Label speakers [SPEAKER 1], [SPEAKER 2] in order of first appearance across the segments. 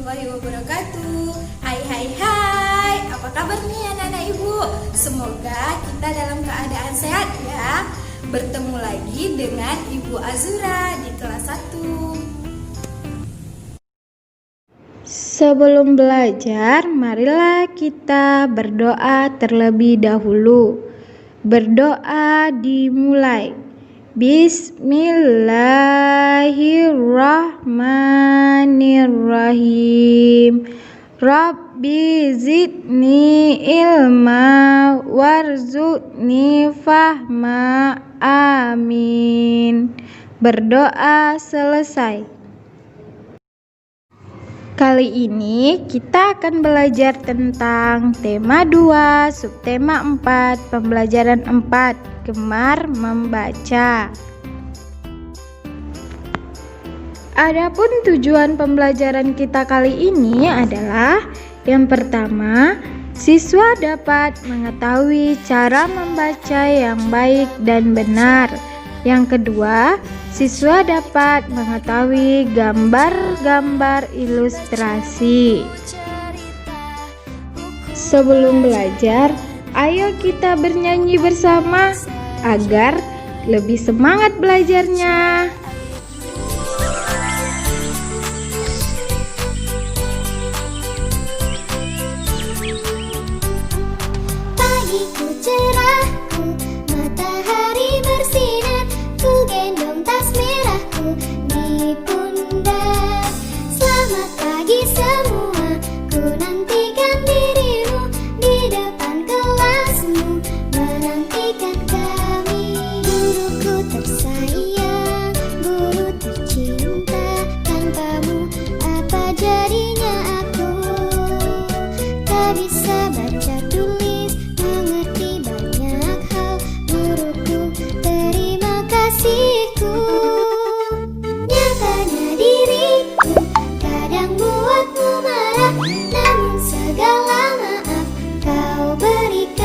[SPEAKER 1] warahmatullahi wabarakatuh. Hai, apa kabar nih anak-anak ibu? Semoga kita dalam keadaan sehat ya. Bertemu lagi dengan Ibu Azura di kelas 1.
[SPEAKER 2] Sebelum belajar, marilah kita berdoa terlebih dahulu. Berdoa dimulai. Bismillahirrahmanirrahim. Rabbi zidni ilma warzuqni fahma. Amin. Berdoa selesai. Kali ini kita akan belajar tentang tema 2, subtema 4, pembelajaran 4, gemar membaca. Adapun tujuan pembelajaran kita kali ini adalah yang pertama, siswa dapat mengetahui cara membaca yang baik dan benar. Yang kedua, siswa dapat mengetahui gambar-gambar ilustrasi. Sebelum belajar, ayo kita bernyanyi bersama agar lebih semangat belajarnya.
[SPEAKER 3] Pagiku cerahku, matahari bersinar, ku gendong tas merahku di pundak. Selamat pagi semua, ku nantikan dirimu di depan kelasmu, menantikan kami. Guruku tersayang, guru tercinta, tanpamu apa jadinya aku? Tak bisa baca tulis, mengerti banyak hal, guruku terima kasihku. Nyatanya diriku kadang buatmu marah, namun segala maaf kau berikan.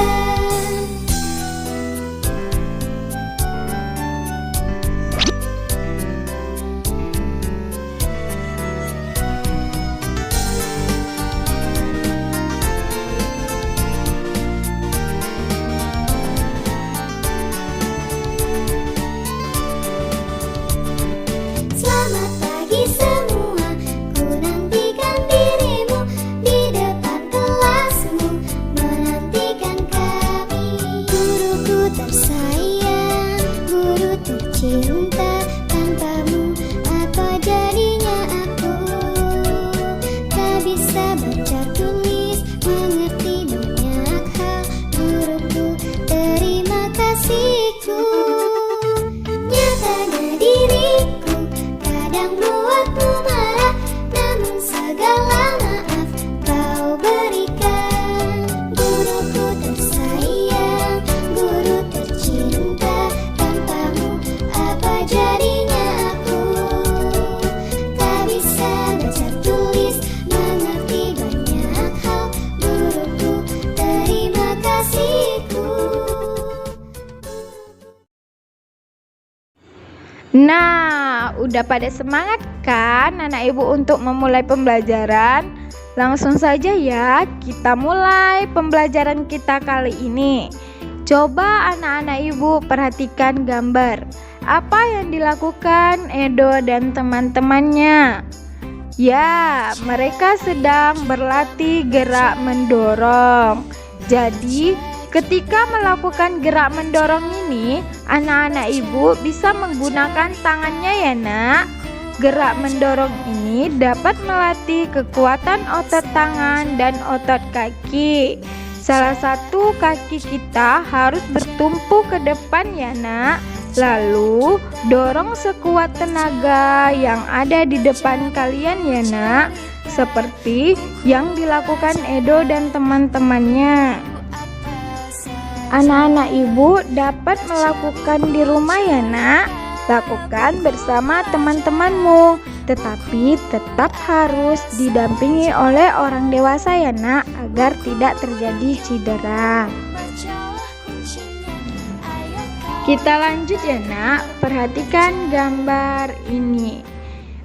[SPEAKER 3] Selamat pagi semua, ku nantikan dirimu di depan kelasmu, menantikan kami. Guruku tersayang, guru tercinta, tanpamu apa jadinya aku? Tak bisa baca tulis, mengerti banyak hal, guruku terima kasihku. Nyatanya diriku kadang buatmu marah, namun segala maaf kau berikan. Guruku tersayang, guru tercinta, tanpamu apa jadinya aku? Tak bisa baca tulis, mengerti banyak hal, guruku terima kasihku.
[SPEAKER 2] Nah, udah pada semangat kan anak ibu untuk memulai pembelajaran? Langsung saja ya, kita mulai pembelajaran kita kali ini. Coba anak-anak ibu perhatikan gambar. Apa yang dilakukan Edo dan teman-temannya? Ya, mereka sedang berlatih gerak mendorong. Jadi, ketika melakukan gerak mendorong ini, anak-anak ibu bisa menggunakan tangannya ya nak. Gerak mendorong ini dapat melatih kekuatan otot tangan dan otot kaki. Salah satu kaki kita harus bertumpu ke depan ya nak. Lalu dorong sekuat tenaga yang ada di depan kalian ya nak. Seperti yang dilakukan Edo dan teman-temannya. Anak-anak ibu dapat melakukan di rumah ya nak. Lakukan bersama teman-temanmu, tetapi tetap harus didampingi oleh orang dewasa ya nak, agar tidak terjadi cedera. Kita lanjut ya nak, perhatikan gambar ini.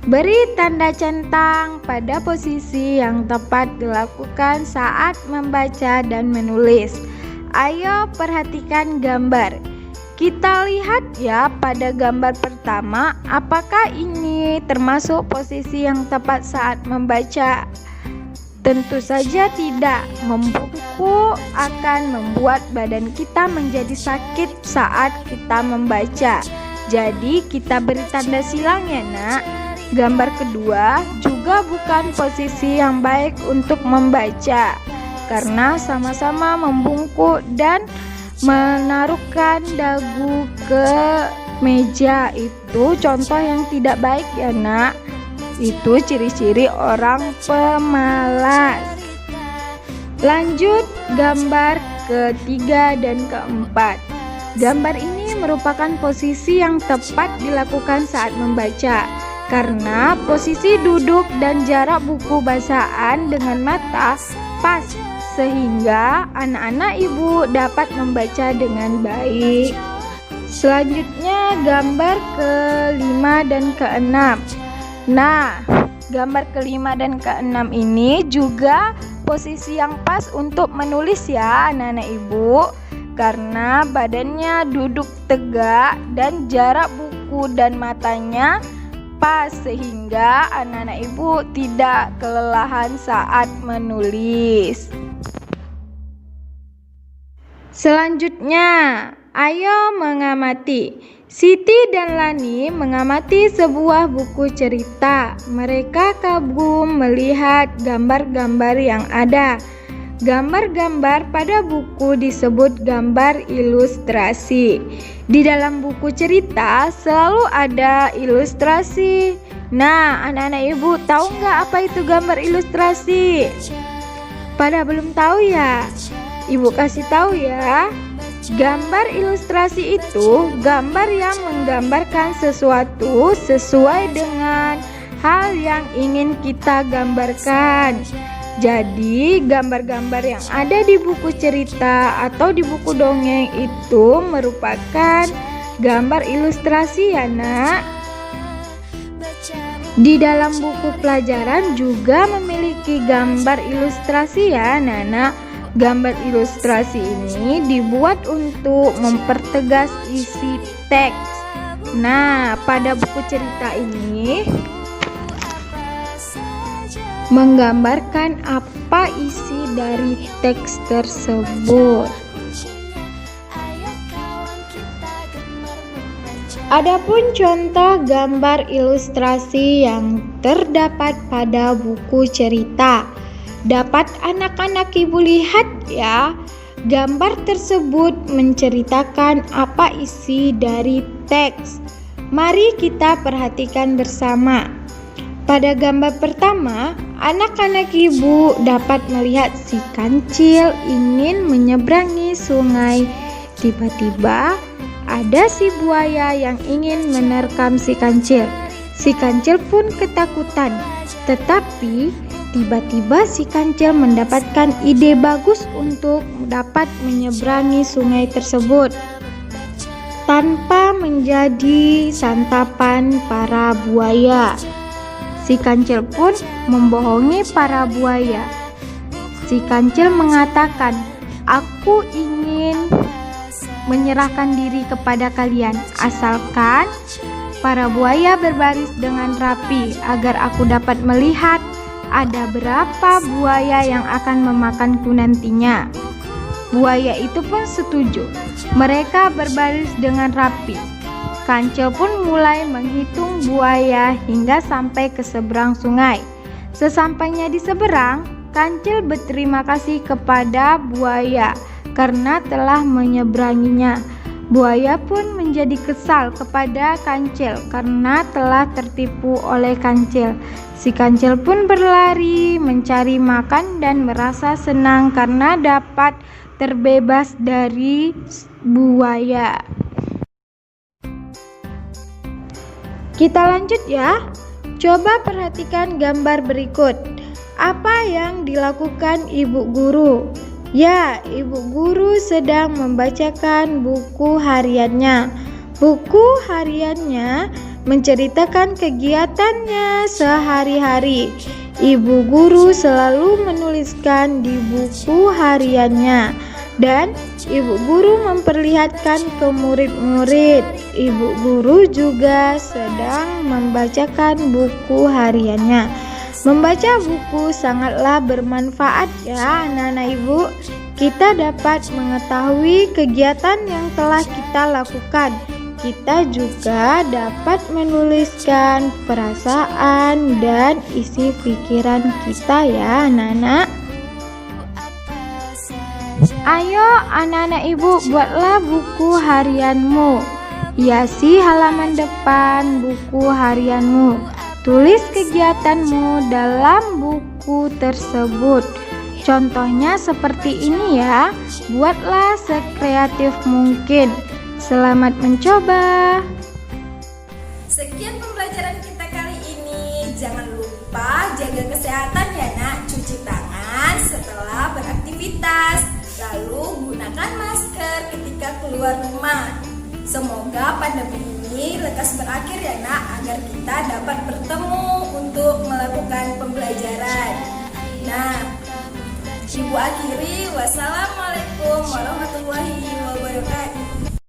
[SPEAKER 2] Beri tanda centang pada posisi yang tepat dilakukan saat membaca dan menulis. Ayo perhatikan gambar. Kita lihat ya pada gambar pertama, apakah ini termasuk posisi yang tepat saat membaca? Tentu saja tidak. Membungkuk akan membuat badan kita menjadi sakit saat kita membaca. Jadi kita beri tanda silang ya nak. Gambar kedua juga bukan posisi yang baik untuk membaca karena sama-sama membungkuk dan menaruhkan dagu ke meja. Itu contoh yang tidak baik ya nak. Itu ciri-ciri orang pemalas. Lanjut gambar ketiga dan keempat. Gambar ini merupakan posisi yang tepat dilakukan saat membaca karena posisi duduk dan jarak buku bacaan dengan mata pas sehingga anak-anak ibu dapat membaca dengan baik. Selanjutnya gambar kelima dan keenam. Nah, gambar kelima dan keenam ini juga posisi yang pas untuk menulis ya anak-anak ibu karena badannya duduk tegak dan jarak buku dan matanya pas sehingga anak-anak ibu tidak kelelahan saat menulis. Selanjutnya, ayo mengamati. Siti dan Lani mengamati sebuah buku cerita. Mereka kagum melihat gambar-gambar yang ada. Gambar-gambar pada buku disebut gambar ilustrasi. Di dalam buku cerita selalu ada ilustrasi. Nah, anak-anak ibu tahu nggak apa itu gambar ilustrasi? Pada belum tahu ya? Ibu kasih tahu ya. Gambar ilustrasi itu gambar yang menggambarkan sesuatu sesuai dengan hal yang ingin kita gambarkan. Jadi, gambar-gambar yang ada di buku cerita atau di buku dongeng itu merupakan gambar ilustrasi ya nak. Di dalam buku pelajaran juga memiliki gambar ilustrasi ya anak-anak. Gambar ilustrasi ini dibuat untuk mempertegas isi teks. Nah, pada buku cerita ini menggambarkan apa isi dari teks tersebut. Adapun contoh gambar ilustrasi yang terdapat pada buku cerita, dapat anak-anak ibu lihat ya. Gambar tersebut menceritakan apa isi dari teks. Mari kita perhatikan bersama. Pada gambar pertama, anak-anak ibu dapat melihat si kancil ingin menyeberangi sungai. Tiba-tiba ada si buaya yang ingin menerkam si kancil. Si kancil pun ketakutan, tetapi tiba-tiba si kancil mendapatkan ide bagus untuk dapat menyeberangi sungai tersebut tanpa menjadi santapan para buaya. Si kancil pun membohongi para buaya. Si kancil mengatakan, "Aku ingin menyerahkan diri kepada kalian, asalkan para buaya berbaris dengan rapi agar aku dapat melihat ada berapa buaya yang akan memakanku nantinya." Buaya itu pun setuju. Mereka berbaris dengan rapi. Kancil pun mulai menghitung buaya hingga sampai ke seberang sungai. Sesampainya di seberang, Kancil berterima kasih kepada buaya karena telah menyeberanginya. Buaya pun menjadi kesal kepada Kancil karena telah tertipu oleh Kancil. Si Kancil pun berlari mencari makan dan merasa senang karena dapat terbebas dari buaya. Kita lanjut ya. Coba perhatikan gambar berikut. Apa yang dilakukan ibu guru? Ya, ibu guru sedang membacakan buku hariannya. Buku hariannya menceritakan kegiatannya sehari-hari. Ibu guru selalu menuliskan di buku hariannya dan ibu guru memperlihatkan ke murid-murid. Ibu guru juga sedang membacakan buku hariannya. Membaca buku sangatlah bermanfaat ya anak-anak ibu. Kita dapat mengetahui kegiatan yang telah kita lakukan. Kita juga dapat menuliskan perasaan dan isi pikiran kita ya anak-anak. Ayo anak-anak ibu, buatlah buku harianmu. Hiasi halaman depan buku harianmu. Tulis kegiatanmu dalam buku tersebut. Contohnya seperti ini ya. Buatlah sekreatif mungkin. Selamat mencoba.
[SPEAKER 1] Sekian pembelajaran kita kali ini. Jangan lupa jaga kesehatan ya nak. Cuci tangan setelah beraktivitas. Lalu gunakan masker ketika keluar rumah. Semoga pandemi ini lekas berakhir ya nak, agar kita dapat bertemu untuk melakukan pembelajaran. Nah, Ibu akhiri, wassalamualaikum warahmatullahi wabarakatuh.